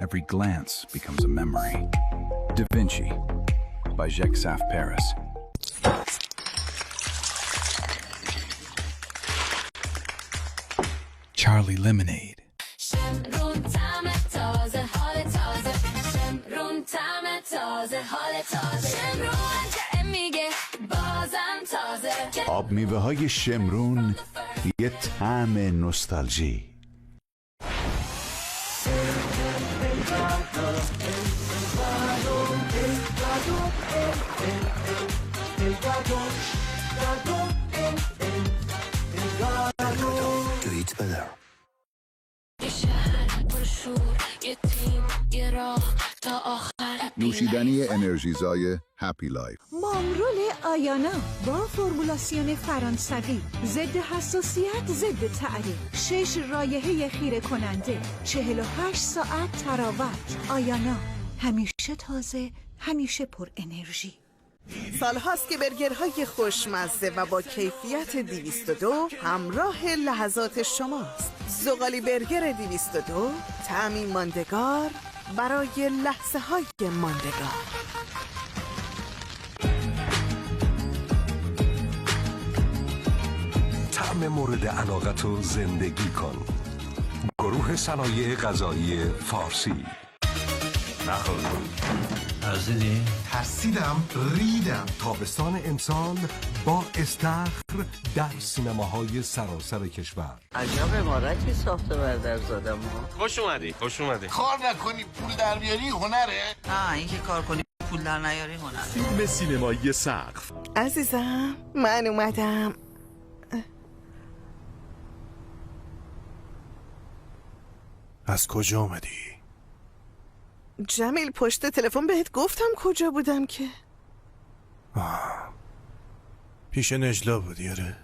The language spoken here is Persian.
Every glance becomes a memory. Da Vinci by Jacques Saf Paris. Charlie Lemonade. آب میوه های شمرون، یه طعم نوستالژی. نوشیدنی انرژیزای هپی لایف. مامرول آیانا با فرمولاسیون فرانسوی، ضد حساسیت، ضد تعریق، 6 رایحه خیره کننده، 48 ساعت تراوت. آیانا، همیشه تازه، همیشه پر انرژی. سال هاست که برگرهای خوشمزه و با کیفیت 202 همراه لحظات شماست. زغالی برگر 202، طعمی ماندگار برای لحظه های ماندگار. طعم مورد علاقت رو زندگی کن. گروه صنایع غذایی فارسی. نخور. ترسیدم ریدم. تابستان امسال با استخر در سینماهای سراسر کشور. عجب عمارتی ساخته بردر زادم ها. خوش اومدی. کار نکنی پول در بیاری هنره؟ اینکه کار کنی پول در نیاری هنره. فیلم سینمایی سقف. عزیزم من اومدم. از کجا آمدی؟ جمیل پشت تلفن بهت گفتم کجا بودم که. پیش نجلا بودی آره؟